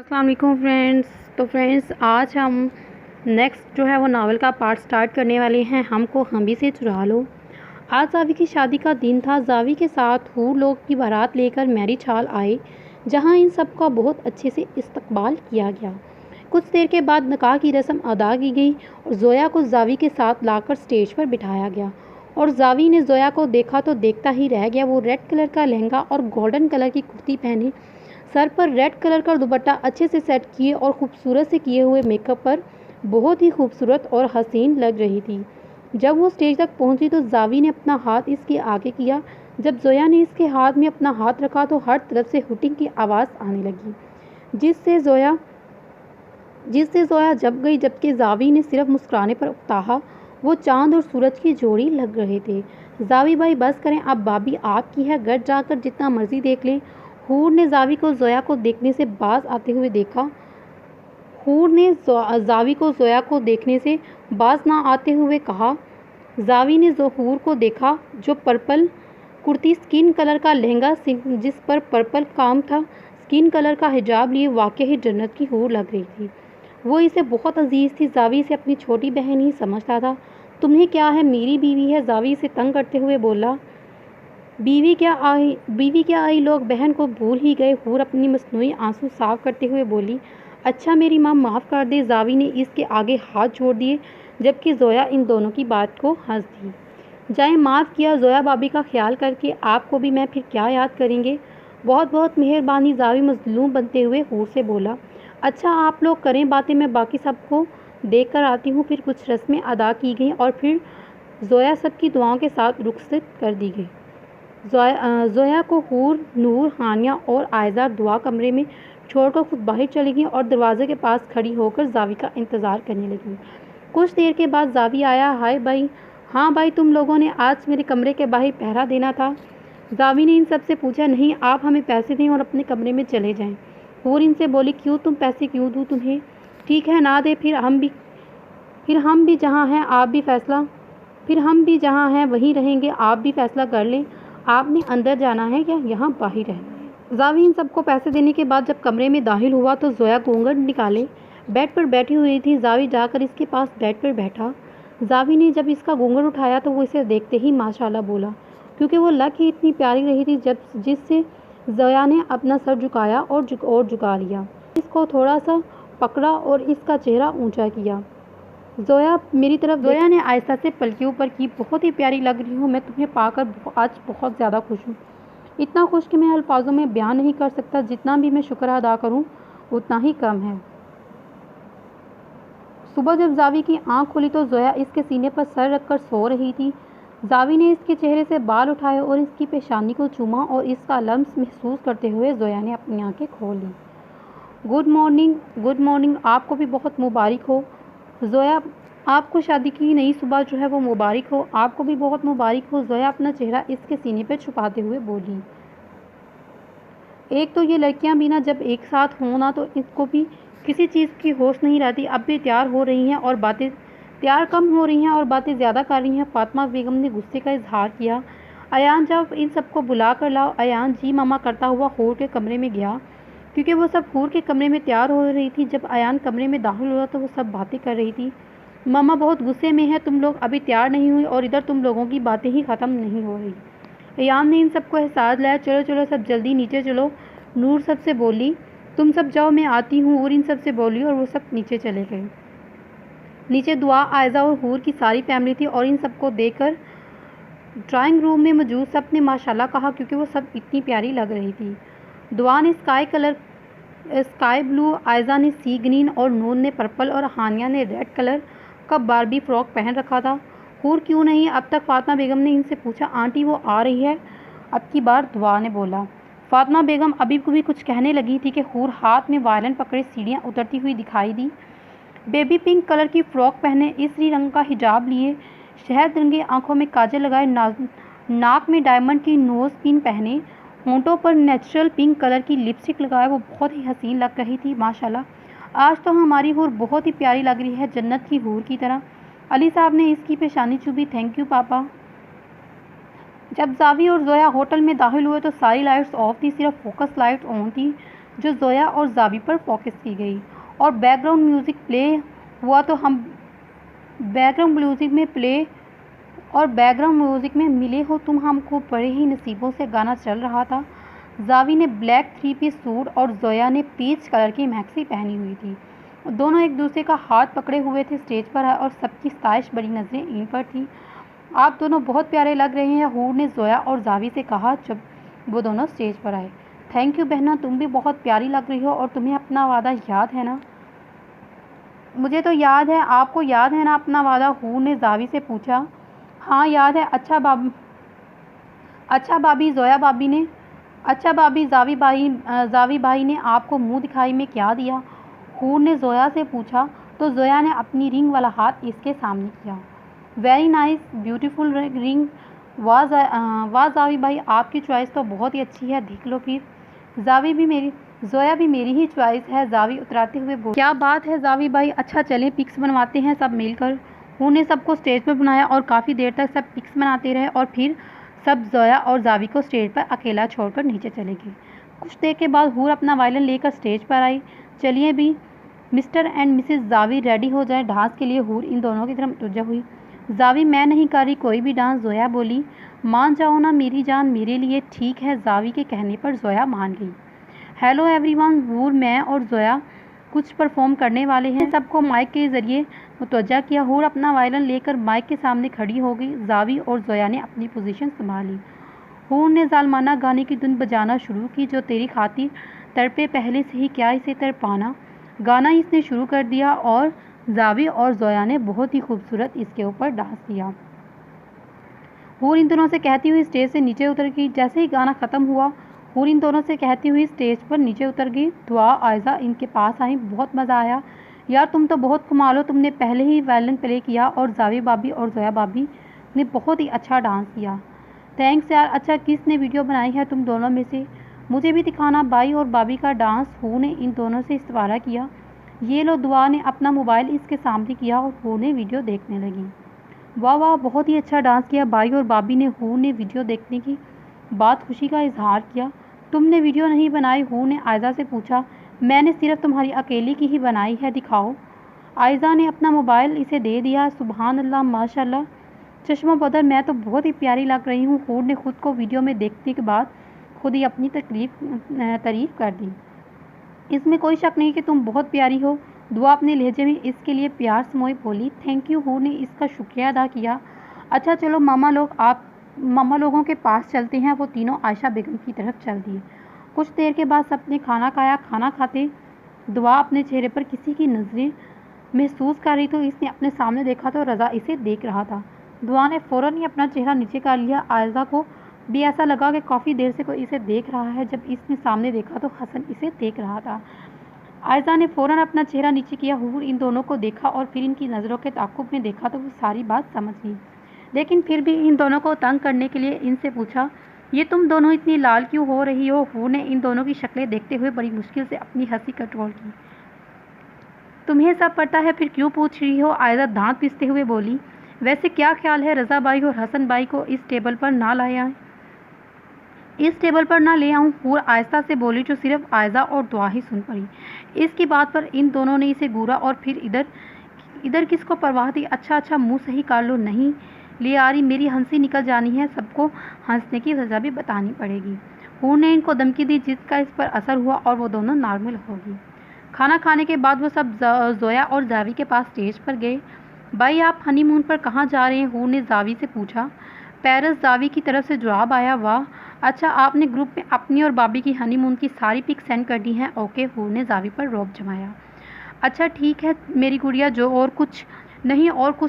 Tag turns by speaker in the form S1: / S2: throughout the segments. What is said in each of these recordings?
S1: अस्सलाम वालेकुम फ्रेंड्स। तो फ्रेंड्स आज हम नेक्स्ट जो है वो नावल का पार्ट स्टार्ट करने वाले हैं, हमको हमी से चुरा लो। आज जावी की शादी का दिन था। जावी के साथ हूर लोग की बारात लेकर मैरिज हॉल आए, जहां इन सब का बहुत अच्छे से इस्तकबाल किया गया। कुछ देर के बाद निकाह की रस्म अदा की गई और जोया को जावी के साथ लाकर स्टेज पर बिठाया गया। और जावी ने जोया को देखा तो देखता ही रह गया। वो रेड कलर का लहंगा और गोल्डन कलर की कुर्ती पहने, सर पर रेड कलर का दुपट्टा अच्छे से सेट किए और खूबसूरत से किए हुए मेकअप पर बहुत ही खूबसूरत और हसीन लग रही थी। जब वो स्टेज तक पहुंची तो जावी ने अपना हाथ इसके आगे किया। जब जोया ने इसके हाथ में अपना हाथ रखा तो हर तरफ से हुटिंग की आवाज़ आने लगी, जिससे जोया जब गई, जबकि जावी ने सिर्फ मुस्कुराने पर उकताहा। वो चांद और सूरज की जोड़ी लग रहे थे। जावी भाई बस करें, अब भाभी आपकी है, घर जाकर जितना मर्जी देख लें। हूर ने जावी को जोया को देखने से बाज आते हुए देखा। हूर ने जावी को जोया को देखने से बाज ना आते हुए कहा। जावी ने हूर को देखा, जो पर्पल कुर्ती, स्किन कलर का लहंगा जिस पर पर्पल काम था, स्किन कलर का हिजाब लिए वाकई ही जन्नत की हूर लग रही थी। वो इसे बहुत अजीज थी। जावी इसे अपनी छोटी बहन ही समझता था। तुम्हें क्या है, मेरी बीवी है, जावी इसे तंग करते हुए बोला। बीवी क्या आई, लोग बहन को भूल ही गए। हूर अपनी मसनूई आंसू साफ करते हुए बोली। अच्छा मेरी माँ, माफ़ कर दे। जावी ने इसके आगे हाथ जोड़ दिए, जबकि जोया इन दोनों की बात को हंस दी। जाए, माफ़ किया। जोया भाभी का ख्याल करके आपको भी मैं फिर क्या याद करेंगे। बहुत बहुत मेहरबानी, जावी मजलूम बनते हुए हूर से बोला। अच्छा आप लोग करें बातें, मैं बाकी सबको देख कर आती हूँ। फिर कुछ रस्में अदा की गईं और फिर जोया सबकी दुआओं के साथ रुखसत कर दी गई। जोया को हूर, नूर, हानिया और आयज़ा दुआ कमरे में छोड़कर खुद बाहर चली गई और दरवाजे के पास खड़ी होकर जावी का इंतज़ार करने लगी। कुछ देर के बाद जावी आया। हाय भाई। हाँ भाई, तुम लोगों ने आज मेरे कमरे के बाहर पहरा देना था। जावी ने इन सब से पूछा। नहीं, आप हमें पैसे दें और अपने कमरे में चले जाएं। हूर इनसे बोली। क्यों, तुम पैसे क्यों दूँ तुम्हें? ठीक है ना दे, फिर हम भी जहाँ हैं आप भी फैसला फिर हम भी जहाँ हैं वहीं रहेंगे, आप भी फैसला कर लें। आपने अंदर जाना है या यहाँ बाहर रहना है? जावी इन सबको पैसे देने के बाद जब कमरे में दाखिल हुआ तो जोया घूंघट निकाले बेड पर बैठी हुई थी। जावी जाकर इसके पास बेड पर बैठा। जावी ने जब इसका घूंघट उठाया तो वो इसे देखते ही माशाल्लाह बोला, क्योंकि वो लग ही इतनी प्यारी रही थी। जिससे जोया ने अपना सर झुकाया और झुका लिया, इसको थोड़ा सा पकड़ा और इसका चेहरा ऊंचा किया। जोया ने आहिस्ता से पलके ऊपर की। बहुत ही प्यारी लग रही हूँ, मैं तुम्हें पाकर आज बहुत ज़्यादा खुश हूँ। इतना खुश कि मैं अल्फाजों में बयान नहीं कर सकता। जितना भी मैं शुक्र अदा करूँ उतना ही कम है। सुबह जब जावी की आंख खुली तो जोया इसके सीने पर सर रखकर सो रही थी। जावी ने इसके चेहरे से बाल उठाए और इसकी पेशानी को चूमा और इसका लम्स महसूस करते हुए जोया ने अपनी आंखें खोल ली। गुड मॉर्निंग, आपको भी बहुत मुबारक हो। जोया, आपको शादी की नई सुबह जो है वो मुबारक हो। आपको भी बहुत मुबारक हो। जोया अपना चेहरा इसके सीने पर छुपाते हुए बोली। एक तो ये लड़कियां भी ना जब एक साथ हों ना तो इनको भी किसी चीज़ की होश नहीं रहती। अब भी तैयार कम हो रही हैं और बातें ज़्यादा कर रही हैं। फातिमा बेगम ने गुस्से का इजहार किया। अयान, जब इन सबको बुला कर लाओ। अयान जी मामा करता हुआ हूर के कमरे में गया, क्योंकि वो सब हूर के कमरे में तैयार हो रही थी। जब अयान कमरे में दाखिल हुआ तो वो सब बातें कर रही थी। मामा बहुत गुस्से में है, तुम लोग अभी तैयार नहीं हुई और इधर तुम लोगों की बातें ही ख़त्म नहीं हो रही। अयान ने इन सबको एहसास लाया। चलो चलो सब जल्दी नीचे चलो। नूर सबसे बोली। तुम सब जाओ, मैं आती हूँ। और इन सबसे बोली और वो सब नीचे चले गए। नीचे दुआ, आयज़ा और हूर की सारी फैमिली थी और इन सबको देखकर ड्राइंग रूम में मौजूद सब ने माशाल्लाह कहा, क्योंकि वो सब इतनी प्यारी लग रही थी। दुआ ने स्काई ब्लू, आयज़ा ने सी ग्रीन और नूर ने पर्पल और हानिया ने रेड कलर का बारबी फ्रॉक पहन रखा था। हूर क्यों नहीं? अब तक फातिमा बेगम ने इनसे पूछा। आंटी वो आ रही है, अब की बार दुआ ने बोला। फातिमा बेगम अभी भी कुछ कहने लगी थी कि हूर हाथ में वायलिन पकड़े सीढ़ियाँ उतरती हुई दिखाई दी। बेबी पिंक कलर की फ़्रॉक पहने, इसी रंग का हिजाब लिए, शहद रंगी आंखों में काजल लगाए, नाक में डायमंड की नोज़ पिन पहने, होंठों पर नेचुरल पिंक कलर की लिपस्टिक लगाए वो बहुत ही हसीन लग रही थी। माशाल्लाह, आज तो हमारी हूर बहुत ही प्यारी लग रही है, जन्नत की हूर की तरह। अली साहब ने इसकी पेशानी चूमी। थैंक यू पापा। जब जावी और जोया होटल में दाखिल हुए तो सारी लाइट्स ऑफ थी, सिर्फ फोकस लाइट ऑन थी। जो जोया और जावी पर फोकस की गई। और बैकग्राउंड म्यूज़िक प्ले हुआ तो हम बैकग्राउंड म्यूज़िक में मिले हो तुम हमको बड़े ही नसीबों से गाना चल रहा था। जावी ने ब्लैक 3 पीस सूट और जोया ने पीच कलर की मैक्सी पहनी हुई थी। दोनों एक दूसरे का हाथ पकड़े हुए थे स्टेज पर और सबकी साइश बड़ी नज़रें इन पर थी। आप दोनों बहुत प्यारे लग रहे हैं, हूर ने जोया और जावी से कहा जब वो दोनों स्टेज पर आए। थैंक यू बहना, तुम भी बहुत प्यारी लग रही हो और तुम्हें अपना वादा याद है ना? मुझे तो याद है, आपको याद है ना अपना वादा? हूर ने जावी से पूछा। हाँ याद है। अच्छा भाभी जावी भाई ने आपको मुंह दिखाई में क्या दिया? हूर ने जोया से पूछा तो जोया ने अपनी रिंग वाला हाथ इसके सामने किया। Very nice beautiful ring. वाह जावी भाई, आपकी चॉइस तो बहुत ही अच्छी है, देख लो फिर। जोया भी मेरी ही चॉइस है, जावी उतराते हुए बोली। क्या बात है जावी भाई, अच्छा चलें पिक्स बनवाते हैं सब मिलकर। हूर ने सबको स्टेज पर बुलाया और काफ़ी देर तक सब पिक्स बनाते रहे और फिर सब जोया और जावी को स्टेज पर अकेला छोड़कर नीचे चले गए। कुछ देर के बाद हूर अपना वायलिन लेकर स्टेज पर आई। चलिए भी मिस्टर एंड मिसेस जावी रेडी हो जाए डांस के लिए। हूर इन दोनों की तरफ मुतवज्जह हुई। जावी मैं नहीं कर रही कोई भी डांस, जोया बोली। मान जाओ ना मेरी जान, मेरे लिए ठीक है। जावी के कहने पर जोया मान गई। हेलो एवरीवन, हूर, मैं और जोया कुछ परफॉर्म करने वाले हैं। सबको माइक के ज़रिए मुतवज्जह किया। हूर अपना वायलिन लेकर माइक के सामने खड़ी हो गई। जावी और जोया ने अपनी पोजीशन संभाली। हूर ने जालमाना गाने की धुन बजाना शुरू की। जो तेरी खातिर तड़पे पहले से ही क्या इसे तड़पाना। गाना इसने शुरू कर दिया और जावी और जोया ने बहुत ही खूबसूरत इसके ऊपर डांस किया। हूर इन दोनों से कहती हुई स्टेज से नीचे उतर गई। जैसे ही गाना ख़त्म हुआ हूर इन दोनों से कहती हुई स्टेज पर नीचे उतर गई। दुआ आयज़ा इनके पास आई। बहुत मज़ा आया यार, तुम तो बहुत कमाल हो, तुमने पहले ही वायलिन प्ले किया और जावी भाभी और जोया भाभी ने बहुत ही अच्छा डांस किया। थैंक्स यार। अच्छा किसने वीडियो बनाई है तुम दोनों में से? मुझे भी दिखाना भाई और भाभी का डांस। हूर ने इन दोनों से इस्तवारा किया। ये लो। दुआ ने अपना मोबाइल इसके सामने किया और हूर ने वीडियो देखने लगी। वाह वाह, बहुत ही अच्छा डांस किया भाई और भाभी ने। हूर ने वीडियो देखने की बात खुशी का इजहार किया। तुमने वीडियो नहीं बनाई? हूर ने आयज़ा से पूछा। मैंने सिर्फ तुम्हारी अकेली की ही बनाई है, दिखाओ। आयज़ा ने अपना मोबाइल इसे दे दिया। सुबहान अल्लाह, माशाल्लाह, चश्मा बदर, मैं तो बहुत ही प्यारी लग रही हूँ। हूर ने खुद को वीडियो में देखने के बाद खुद ही अपनी तारीफ कर दी। इसमें कोई शक नहीं कि तुम बहुत प्यारी हो। दुआ अपने लहजे में इसके लिए प्यार समोई बोली। Thank you. हूर ने इसका शुक्रिया अदा किया। अच्छा चलो मामा लोगों के पास चलते हैं। वो तीनों आयशा बेगम की तरफ चल दिए। कुछ देर के बाद सबने खाना खाया। खाना खाते दुआ अपने चेहरे पर किसी की नज़रें महसूस कर रही तो इसने अपने सामने देखा तो रज़ा इसे देख रहा था। दुआ ने फ़ौरन ही अपना चेहरा नीचे कर लिया। आयशा को भी ऐसा लगा कि काफ़ी देर से कोई इसे देख रहा है। जब इसने सामने देखा तो हसन इसे देख रहा था। आयशा ने फ़ौरन अपना चेहरा नीचे किया। हूर इन दोनों को देखा और फिर इनकी नज़रों के ताक़ुब में देखा तो वो सारी बात समझ गई, लेकिन फिर भी इन दोनों को तंग करने के लिए इनसे पूछा, ये तुम दोनों इतनी लाल क्यों हो रही हो? हूर ने इन दोनों की शक्लें देखते हुए बड़ी मुश्किल से अपनी हंसी कंट्रोल की। तुम्हें सब पता है फिर क्यों पूछ रही हो? आयशा दांत पीसते हुए बोली। वैसे क्या ख्याल है रज़ा भाई और हसन भाई को इस टेबल पर ना ले आऊँ? हूर आयशा से बोली, जो सिर्फ आयशा और दुआ ही सुन पड़ी। इसकी बात पर इन दोनों ने इसे घूरा और फिर इधर किसको परवाह थी? अच्छा मुँह सही कर लो। नहीं ले आ रही, मेरी हंसी निकल जानी है, सबको हंसने की वजह भी बतानी पड़ेगी। हूर ने इनको धमकी दी जिसका इस पर असर हुआ और वो दोनों नॉर्मल हो गई। खाना खाने के बाद वो सब जोया और जावी के पास स्टेज पर गए। भाई आप हनीमून पर कहाँ जा रहे हैं? हूर ने जावी से पूछा। पेरिस, जावी की तरफ से जवाब आया। वाह, अच्छा आपने ग्रुप में अपनी और भाभी की हनीमून की सारी पिक सेंड कर दी हैं। ओके। हूर ने जावी पर रौब जमाया। अच्छा ठीक है मेरी गुड़िया, जो और कुछ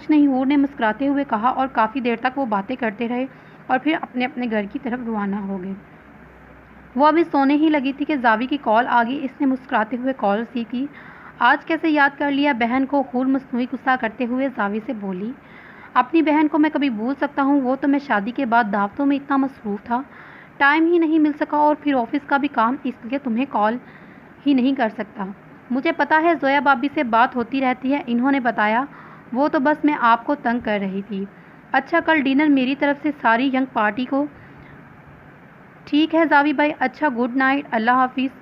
S1: नहीं। हूर ने मुस्कुराते हुए कहा और काफ़ी देर तक वो बातें करते रहे और फिर अपने अपने घर की तरफ रवाना हो गए। वो अभी सोने ही लगी थी कि जावी की कॉल आ गई। इसने मुस्कुराते हुए कॉल रिसीव की। आज कैसे याद कर लिया बहन को? हूर मसनूई गुस्सा करते हुए जावी से बोली। अपनी बहन को मैं कभी भूल सकता हूँ? वो तो मैं शादी के बाद दावतों में इतना मसरूफ़ था, टाइम ही नहीं मिल सका और फिर ऑफिस का भी काम, इसलिए तुम्हें कॉल ही नहीं कर सकता। मुझे पता है जोया भाभी से बात होती रहती है, इन्होंने बताया। वो तो बस मैं आपको तंग कर रही थी। अच्छा कल डिनर मेरी तरफ से सारी यंग पार्टी को। ठीक है जावी भाई, अच्छा गुड नाइट, अल्लाह हाफिज़।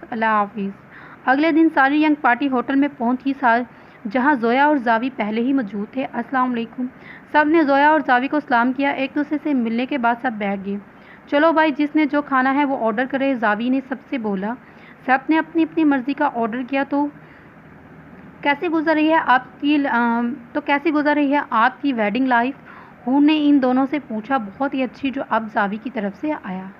S1: अगले दिन सारी यंग पार्टी होटल में पहुंची जहां जोया और जावी पहले ही मौजूद थे। अस्सलाम वालेकुम। सब ने जोया और जावी को सलाम किया। एक दूसरे से मिलने के बाद सब बैठ गए। चलो भाई, जिसने जो खाना है वो ऑर्डर करे, जावी ने सबसे बोला। सब ने अपनी अपनी मर्ज़ी का ऑर्डर किया। तो कैसे गुजर रही है आपकी वेडिंग लाइफ? हूर ने इन दोनों से पूछा। बहुत ही अच्छी, जो अब जावी की तरफ से आया।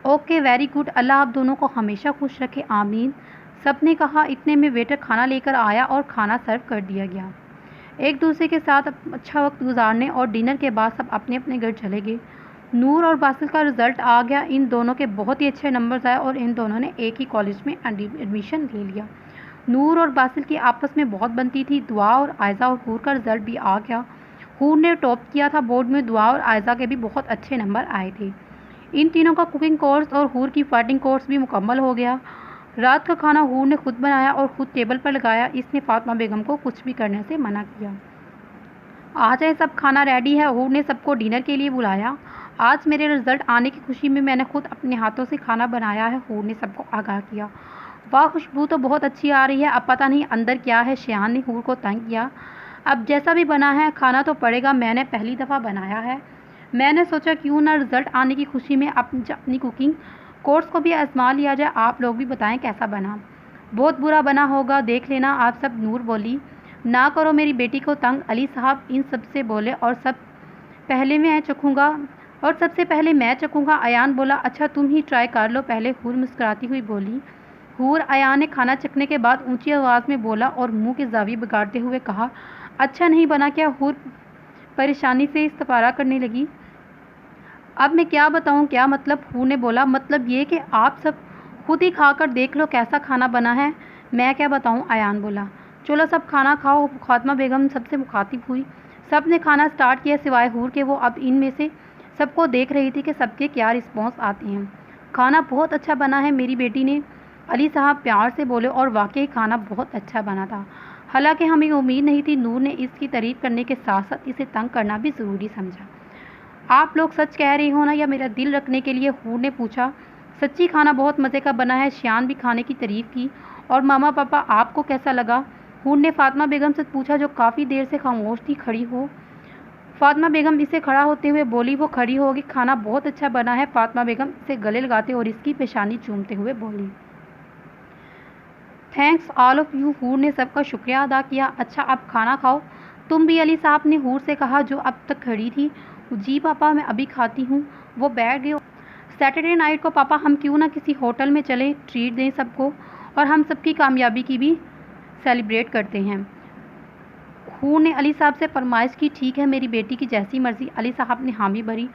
S1: ओके, वेरी गुड, अल्लाह आप दोनों को हमेशा खुश रखे, आमीन, सब ने कहा। इतने में वेटर खाना लेकर आया और खाना सर्व कर दिया गया। एक दूसरे के साथ अच्छा वक्त गुजारने और डिनर के बाद सब अपने अपने घर चले गए। नूर और बासिल का रिज़ल्ट आ गया। इन दोनों के बहुत ही अच्छे नंबर्स आए और इन दोनों ने एक ही कॉलेज में एडमिशन ले लिया। नूर और बासिल की आपस में बहुत बनती थी। दुआ और आयज़ा और हूर का रिज़ल्ट भी आ गया। हूर ने टॉप किया था बोर्ड में। दुआ और आयज़ा के भी बहुत अच्छे नंबर आए थे। इन तीनों का कुकिंग कोर्स और हूर की फाइटिंग कोर्स भी मुकम्मल हो गया। रात का खाना हूर ने खुद बनाया और ख़ुद टेबल पर लगाया। इसने फातिमा बेगम को कुछ भी करने से मना किया। आ जाए सब, खाना रेडी है। हूर ने सबको डिनर के लिए बुलाया। आज मेरे रिज़ल्ट आने की खुशी में मैंने खुद अपने हाथों से खाना बनाया है, हूर ने सबको आगाह किया। वाह, खुशबू तो बहुत अच्छी आ रही है। अब पता नहीं अंदर क्या है, शियान ने हूर को तंग किया। अब जैसा भी बना है खाना तो पड़ेगा, मैंने पहली दफ़ा बनाया है। मैंने सोचा क्यों ना रिज़ल्ट आने की खुशी में अपनी कुकिंग कोर्स को भी आजमा लिया जाए। आप लोग भी बताएं कैसा बना। बहुत बुरा बना होगा, देख लेना आप सब, नूर बोली। ना करो मेरी बेटी को तंग, अली साहब इन सब से बोले। और सबसे पहले मैं चखूँगा, अयान बोला। अच्छा तुम ही ट्राई कर लो पहले, हूर मुस्कुराती हुई बोली। हूर अयान ने खाना चखने के बाद ऊंची आवाज़ में बोला और मुंह के जावी बिगाड़ते हुए कहा, अच्छा नहीं बना क्या? हूर परेशानी से इस्तफारा करने लगी। अब मैं क्या बताऊं, क्या मतलब? हूर ने बोला, मतलब ये कि आप सब खुद ही खाकर देख लो कैसा खाना बना है। मैं क्या बताऊं, अयान बोला। चलो सब खाना खाओ, फातिमा बेगम सबसे मुखातिब हुई। सब ने खाना स्टार्ट किया सिवाय हूर के। वो अब इनमें से सबको देख रही थी कि सबके क्या रिस्पॉन्स आते हैं। खाना बहुत अच्छा बना है मेरी बेटी ने, अली साहब प्यार से बोले। और वाकई खाना बहुत अच्छा बना था। हालांकि हमें उम्मीद नहीं थी। नूर ने इसकी तारीफ़ करने के साथ साथ इसे तंग करना भी ज़रूरी समझा। आप लोग सच कह रही हो ना, या मेरा दिल रखने के लिए? हूर ने पूछा। सच्ची खाना बहुत मज़े का बना है, शियान भी खाने की तारीफ़ की। और मामा पापा आपको कैसा लगा? हूर ने फातिमा बेगम से पूछा, जो काफ़ी देर से खामोश थी। खड़ी हो, फातिमा बेगम इसे खड़ा होते हुए बोली। वो खड़ी होगी। खाना बहुत अच्छा बना है, फातिमा बेगम इसे गले लगाते और इसकी पेशानी चूमते हुए बोली। थैंक्स ऑल ऑफ यू, हूर ने सबका शुक्रिया अदा किया। अच्छा अब खाना खाओ तुम भी, अली साहब ने हूर से कहा, जो अब तक खड़ी थी। जी पापा, मैं अभी खाती हूँ। वो बैठ गए। सैटरडे नाइट को पापा हम क्यों ना किसी होटल में चलें, ट्रीट दें सबको और हम सबकी कामयाबी की भी सेलिब्रेट करते हैं। हूर ने अली साहब से फरमाइश की। ठीक है मेरी बेटी की जैसी मर्ज़ी, अली साहब ने हामी भरी।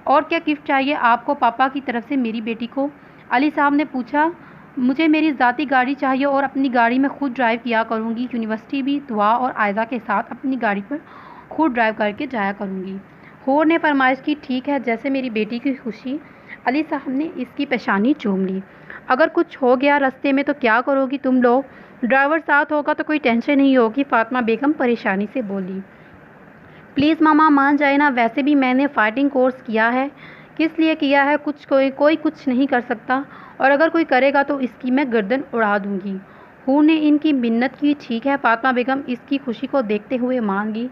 S1: और क्या गिफ्ट चाहिए आपको पापा की तरफ से मेरी बेटी को? अली साहब ने पूछा। मुझे मेरी ज़ाती गाड़ी चाहिए और अपनी गाड़ी में खुद ड्राइव किया करूँगी। यूनिवर्सिटी भी दुआ और आयज़ा के साथ अपनी गाड़ी पर खुद ड्राइव करके जाया करूँगी। हूर ने फरमाइश की। ठीक है, जैसे मेरी बेटी की खुशी। अली साहब ने इसकी पेशानी चूम ली। अगर कुछ हो गया रास्ते में तो क्या करोगी तुम लोग? ड्राइवर साथ होगा तो कोई टेंशन नहीं होगी, फातिमा बेगम परेशानी से बोली। प्लीज़ मामा मान जाए ना, वैसे भी मैंने फाइटिंग कोर्स किया है। किस लिए किया है? कोई कुछ नहीं कर सकता, और अगर कोई करेगा तो इसकी मैं गर्दन उड़ा दूंगी। हूर ने इनकी मिन्नत की। ठीक है, फातिमा बेगम इसकी खुशी को देखते हुए मान गई।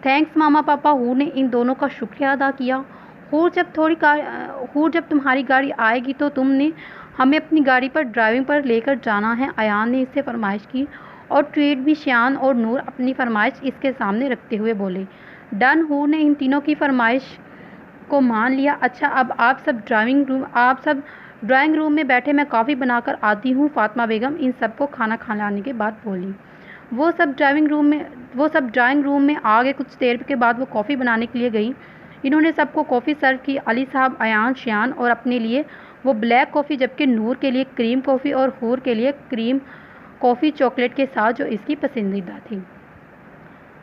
S1: थैंक्स मामा पापा, हूर ने इन दोनों का शुक्रिया अदा किया। हूर जब तुम्हारी गाड़ी आएगी तो तुमने हमें अपनी गाड़ी पर ड्राइविंग पर लेकर जाना है, अयान ने इससे फरमाइश की। और ट्रीट भी शियान और नूर अपनी फरमाइश इसके सामने रखते हुए बोले। डन, हूर ने इन तीनों की फरमाइश को मान लिया। अच्छा अब आप सब ड्राइंग रूम में बैठे, मैं कॉफ़ी बनाकर आती हूँ, फातिमा बेगम इन सबको खाना खिलाने के बाद बोली। वो सब ड्राइंग रूम में आ गए। कुछ देर के बाद वो कॉफ़ी बनाने के लिए गई। इन्होंने सबको कॉफ़ी सर्व की। अली साहब, अयान, शियान और अपने लिए वो ब्लैक कॉफ़ी, जबकि नूर के लिए क्रीम कॉफ़ी और हूर के लिए क्रीम कॉफ़ी चॉकलेट के साथ, जो इसकी पसंदीदा थी।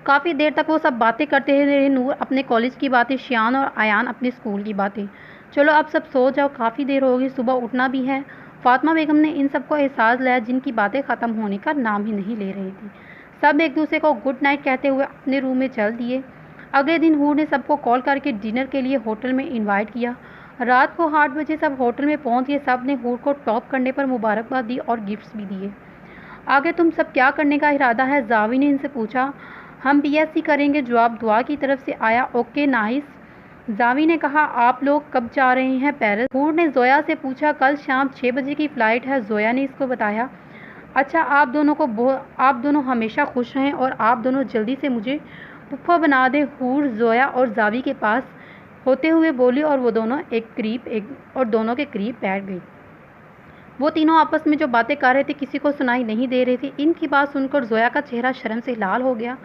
S1: काफ़ी देर तक वो सब बातें करते रहे। नूर अपने कॉलेज की बातें, शियान और अयान अपने स्कूल की बातें। चलो अब सब सो जाओ, काफ़ी देर होगी, सुबह उठना भी है। फातिमा बेगम ने इन सबको एहसास लाया, जिनकी बातें ख़त्म होने का नाम ही नहीं ले रही थी। सब एक दूसरे को गुड नाइट कहते हुए अपने रूम में चल दिए। अगले दिन हूर ने सबको कॉल करके डिनर के लिए होटल में इनवाइट किया। रात को 8 बजे सब होटल में पहुंच गए। सब ने हूर को टॉप करने पर मुबारकबाद दी और गिफ्ट्स भी दिए। आगे तुम सब क्या करने का इरादा है? जावी ने इनसे पूछा। हम बीएससी करेंगे, जवाब दुआ की तरफ से आया। Okay nice. जावी ने कहा, आप लोग कब जा रहे हैं पेरिस? हूर ने जोया से पूछा। कल शाम 6 बजे की फ़्लाइट है, जोया ने इसको बताया। अच्छा, आप दोनों हमेशा खुश रहें और आप दोनों जल्दी से मुझे पुप्पा बना दें। हूर जोया और जावी के पास होते हुए बोली और दोनों के करीब बैठ गई। वो तीनों आपस में जो बातें कर रहे थे किसी को सुनाई नहीं दे रही थी। इनकी बात सुनकर जोया का चेहरा शर्म से लाल हो गया।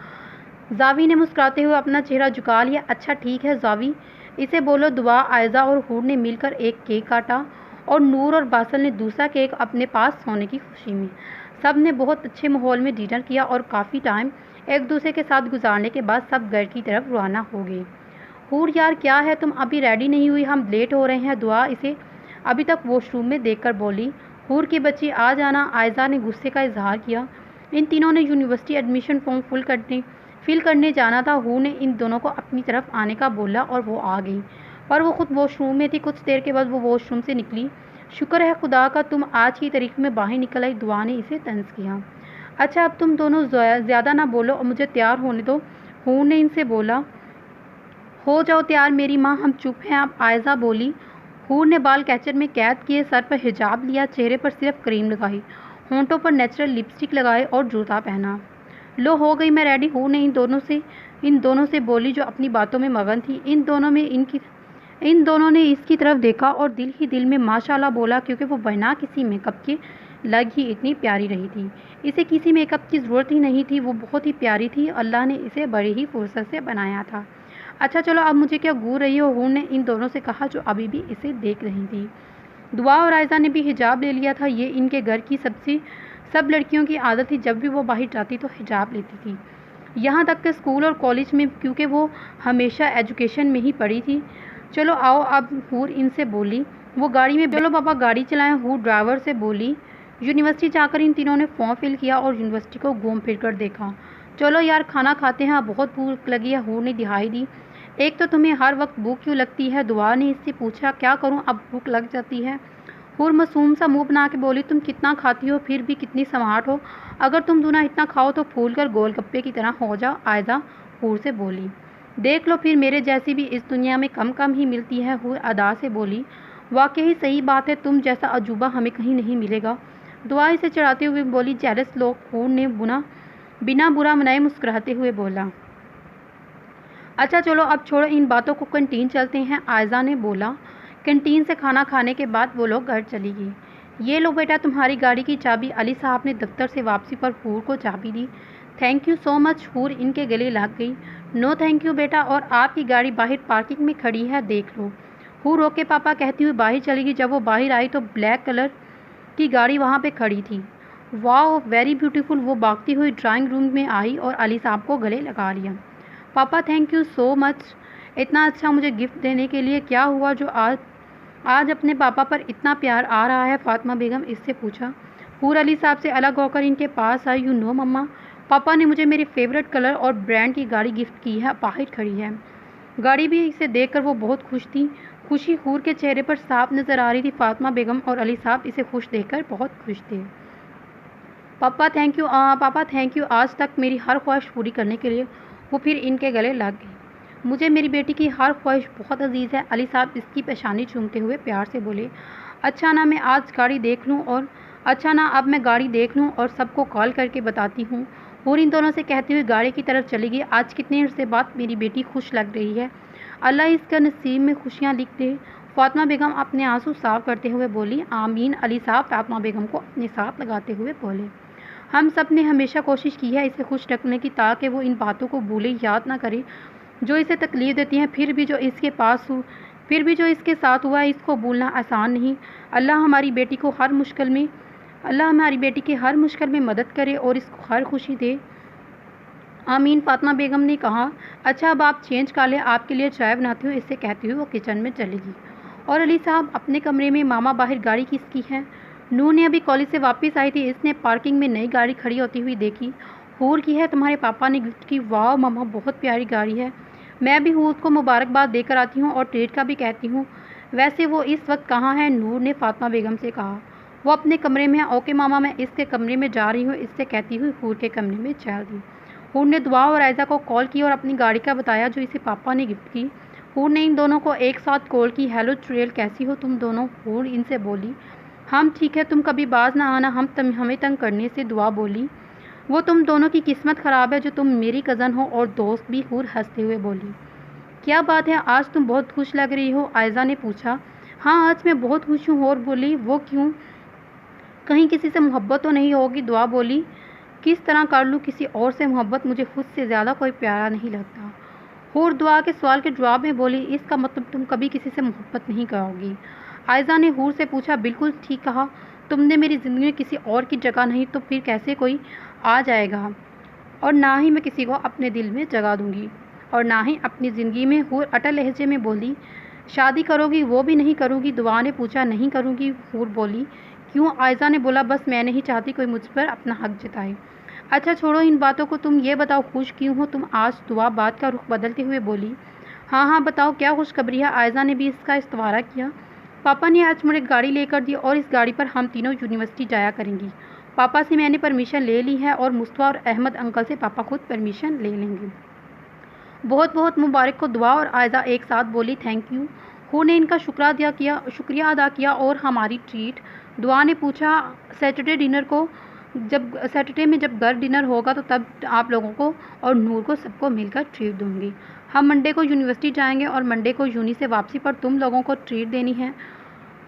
S1: जावी ने मुस्कुराते हुए अपना चेहरा झुका लिया। अच्छा ठीक है जावी, इसे बोलो दुआ। आयजा और हूर ने मिलकर एक केक काटा और नूर और बासल ने दूसरा केक अपने पास होने की खुशी में। सब ने बहुत अच्छे माहौल में डिनर किया और काफ़ी टाइम एक दूसरे के साथ गुजारने के बाद सब घर की तरफ रवाना हो गए। हूर यार क्या है, तुम अभी रेडी नहीं हुई? हम लेट हो रहे हैं। दुआ इसे अभी तक वॉशरूम में देखकर बोली। हूर की बच्ची आ जाना। आयजा ने गुस्से का इजहार किया। इन तीनों ने यूनिवर्सिटी एडमिशन फॉर्म फिल करने जाना था। हूर ने इन दोनों को अपनी तरफ आने का बोला और वो आ गई, पर वो खुद वॉशरूम में थी। कुछ देर के बाद वो वॉशरूम से निकली। शुक्र है खुदा का तुम आज की तारीख में बाहर निकल आई, दुआ ने इसे तंज किया। अच्छा अब तुम दोनों ज़्यादा ना बोलो और मुझे तैयार होने दो, हूर ने इनसे बोला। हो जाओ तैयार मेरी माँ, हम चुप हैं अब, आयजा बोली। हूर ने बाल कैचर में कैद किए, सर पर हिजाब लिया, चेहरे पर सिर्फ क्रीम लगाई, होंठों पर नेचुरल लिपस्टिक लगाए और जूता पहना। लो हो गई मैं रेडी। हूर ने इन दोनों से बोली जो अपनी बातों में मगन थी। इन दोनों ने इसकी तरफ देखा और दिल ही दिल में माशाल्लाह बोला, क्योंकि वो बिना किसी मेकअप के लग ही इतनी प्यारी रही थी। इसे किसी मेकअप की ज़रूरत ही नहीं थी, वो बहुत ही प्यारी थी। अल्लाह ने इसे बड़ी ही फुर्सत से बनाया था। अच्छा चलो अब मुझे क्या घूर रही हो? हूर ने इन दोनों से कहा जो अभी भी इसे देख रही थी। दुआ और आयजा ने भी हिजाब ले लिया था। ये इनके घर की सब लड़कियों की आदत थी, जब भी वो बाहर जाती तो हिजाब लेती थी, यहाँ तक कि स्कूल और कॉलेज में, क्योंकि वो हमेशा एजुकेशन में ही पढ़ी थी। चलो आओ अब, हूर इनसे बोली। वो गाड़ी में चलो पापा गाड़ी चलाएं, हूर ड्राइवर से बोली। यूनिवर्सिटी जाकर इन तीनों ने फॉर्म फिल किया और यूनिवर्सिटी को घूम फिर कर देखा। चलो यार खाना खाते हैं, बहुत भूख लगी है, हूर ने दिहाई दी। एक तो तुम्हें हर वक्त भूख क्यों लगती है? दुआ ने इससे पूछा। क्या करूं, अब भूख लग जाती है। हूर मासूम सा मुंह बना के बोली। तुम कितना खाती हो, फिर भी कितनी स्मार्ट हो। अगर तुम दोनों इतना खाओ तो फूल कर गोलगप्पे की तरह हो जाओ, आयजा हूर से बोली। देख लो फिर, मेरे जैसी भी इस दुनिया में कम ही मिलती है, हूर अदा से बोली। वाकई सही बात है, तुम जैसा अजूबा हमें कहीं नहीं मिलेगा, दुआ इसे चढ़ाते हुए बोली। जेलस लोग, हूर ने बिना बुरा मनाए मुस्कुराते हुए बोला। अच्छा चलो अब छोड़ो इन बातों को, कैंटीन चलते हैं, आयजा ने बोला। कैंटीन से खाना खाने के बाद वो लोग घर चली गई। ये लो बेटा तुम्हारी गाड़ी की चाबी, अली साहब ने दफ्तर से वापसी पर हूर को चाबी दी। थैंक यू सो मच, हूर इनके गले लग गई। नो थैंक यू बेटा, और आपकी गाड़ी बाहर पार्किंग में खड़ी है, देख लो। हूर ओके पापा कहती हुई बाहर चली गई। जब वो बाहर आई तो ब्लैक कलर की गाड़ी वहाँ पे खड़ी थी। वाह वेरी ब्यूटीफुल, वो भागती हुई ड्राइंग रूम में आई और अली साहब को गले लगा लिया। पापा थैंक यू सो मच, इतना अच्छा मुझे गिफ्ट देने के लिए। क्या हुआ जो आज अपने पापा पर इतना प्यार आ रहा है? फातिमा बेगम इससे पूछा। हूर अली साहब से अलग होकर इनके पास आई। यू नो मम्मा, पापा ने मुझे मेरी फेवरेट कलर और ब्रांड की गाड़ी गिफ्ट की है, बाहर खड़ी है। गाड़ी भी इसे देखकर वो बहुत खुश थी। खुशी हूर के चेहरे पर साफ नज़र आ रही थी। फातिमा बेगम और अली साहब इसे खुश देखकर बहुत खुश थे। पापा थैंक यू, आज तक मेरी हर ख्वाहिश पूरी करने के लिए। वो फिर इनके गले लग गई। मुझे मेरी बेटी की हर ख्वाहिश बहुत अजीज़ है, अली साहब इसकी पेशानी चूमते हुए प्यार से बोले। अच्छा ना मैं आज गाड़ी देख लूँ और सबको कॉल करके बताती हूँ। और इन दोनों से कहती हुई गाड़ी की तरफ चली गई। आज कितने अरसे बाद मेरी बेटी खुश लग रही है, अल्लाह इसका नसीब में खुशियाँ लिख दे। फातिमा बेगम अपने आंसू साफ करते हुए बोली। आमीन, अली साहब फातिमा बेगम को अपने साथ लगाते हुए बोले। हम सब ने हमेशा कोशिश की है इसे खुश रखने की, ताकि वो इन बातों को भूले, याद ना करे जो इसे तकलीफ़ देती हैं। फिर भी जो इसके साथ हुआ है इसको भूलना आसान नहीं। अल्लाह हमारी बेटी की हर मुश्किल में मदद करे और इसको हर खुशी दे। आमीन, फातिमा बेगम ने कहा। अच्छा अब आप चेंज कर लें, आपके लिए चाय बनाती हूँ, इससे कहती हुई वो किचन में चली गई। और अली साहब अपने कमरे में। मामा बाहर गाड़ी किसकी है? नूर ने अभी कॉलेज से वापस आई थी, इसने पार्किंग में नई गाड़ी खड़ी होती हुई देखी। हूर की है, तुम्हारे पापा ने गिफ्ट की। वाह मामा बहुत प्यारी गाड़ी है, मैं भी हूर को मुबारकबाद देकर आती हूँ और ट्रेड का भी कहती हूँ। वैसे वो इस वक्त कहाँ है? नूर ने फातिमा बेगम से कहा। वो अपने कमरे में है। ओके मामा, मैं इसके कमरे में जा रही हूँ, इससे कहती हुई हूर के कमरे में चल दी। हूर ने दुआ और आयजा को कॉल की और अपनी गाड़ी का बताया जो इसे पापा ने गिफ्ट की। हूर ने इन दोनों को एक साथ कॉल की। हेलो चुड़ैल, कैसी हो तुम दोनों? हूर इनसे बोली। हम ठीक है, तुम कभी बाज ना आना हमें तंग करने से। दुआ बोली। वो तुम दोनों की किस्मत ख़राब है जो तुम मेरी कज़न हो और दोस्त भी। हूर हंसते हुए बोली। क्या बात है, आज तुम बहुत खुश लग रही हो? आयजा ने पूछा। हाँ, आज मैं बहुत खुश हूँ। और बोली। वो क्यों? कहीं किसी से मोहब्बत तो नहीं होगी? दुआ बोली। किस तरह कर लूँ किसी और से मोहब्बत? मुझे खुद से ज़्यादा कोई प्यारा नहीं लगता। हूर दुआ के सवाल के जवाब में बोली। इसका मतलब तुम कभी किसी से मोहब्बत नहीं करोगी? आयजा ने हूर से पूछा। बिल्कुल ठीक कहा तुमने, मेरी ज़िंदगी में किसी और की जगह नहीं तो फिर कैसे कोई आ जाएगा? और ना ही मैं किसी को अपने दिल में जगह दूंगी, और ना ही अपनी ज़िंदगी में। हूर अटल लहजे में बोली। शादी करोगी? वो भी नहीं करूँगी। दुआ ने पूछा। नहीं करूँगी। हूर बोली। क्यों? आयजा ने बोला। बस मैं नहीं चाहती कोई मुझ पर अपना हक जताए। अच्छा छोड़ो इन बातों को, तुम ये बताओ खुश क्यों हो तुम आज? दुआ बात का रुख बदलते हुए बोली। हाँ हाँ बताओ, क्या खुशखबरी है? आयजा ने भी इसका इस्तवारा किया। पापा ने आज मुझे गाड़ी लेकर दी और इस गाड़ी पर हम तीनों यूनिवर्सिटी जाया करेंगी। पापा से मैंने परमिशन ले ली है और मुस्तफा और अहमद अंकल से पापा खुद परमिशन ले लेंगे। बहुत बहुत मुबारक हो। दुआ और आयजा एक साथ बोली। Thank you. हूर ने इनका शुक्रिया अदा किया। और हमारी ट्रीट? दुआ ने पूछा। सैटरडे में जब घर डिनर होगा तो तब आप लोगों को और नूर को सबको मिलकर ट्रीट दूंगी। हम मंडे को यूनिवर्सिटी जाएंगे और मंडे को यूनी से वापसी पर तुम लोगों को ट्रीट देनी है।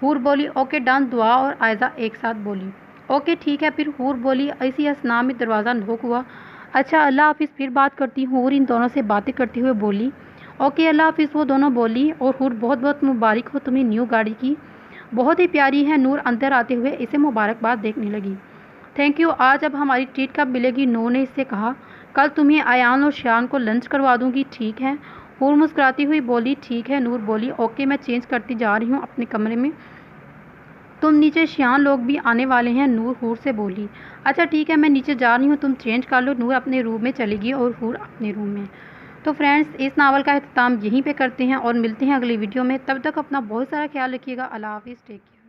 S1: हूर बोली। Okay done. दुआ और आयजा एक साथ बोली। ओके ठीक है फिर। हूर बोली। इसी असना में दरवाज़ा नोक हुआ। अच्छा अल्लाह हाफिज़, फिर बात करती हूँ। हूर इन दोनों से बातें करते हुए बोली। ओके अल्लाह हाफिज़, वो दोनों बोली। और हूर बहुत बहुत मुबारक हो तुम्हें न्यू गाड़ी की, बहुत ही प्यारी है। नूर अंदर आते हुए इसे मुबारकबाद देखने लगी। Thank you. आज अब हमारी ट्रीट कब मिलेगी? नूर ने इससे कहा। कल तुम्हें अयान और शान को लंच करवा दूंगी, ठीक है? हूर मुस्कुराती हुई बोली। ठीक है। नूर बोली। ओके मैं चेंज करती जा रही हूँ अपने कमरे में, तुम नीचे शियान लोग भी आने वाले हैं। नूर हूर से बोली। अच्छा ठीक है, मैं नीचे जा रही हूँ, तुम चेंज कर लो। नूर अपने रूम में चली गई और हूर अपने रूम में। तो फ्रेंड्स, इस नावल का अख्ताम यहीं पे करते हैं और मिलते हैं अगली वीडियो में। तब तक अपना बहुत सारा ख्याल रखिएगा। अल्लाह हाफिज़, टेक केयर।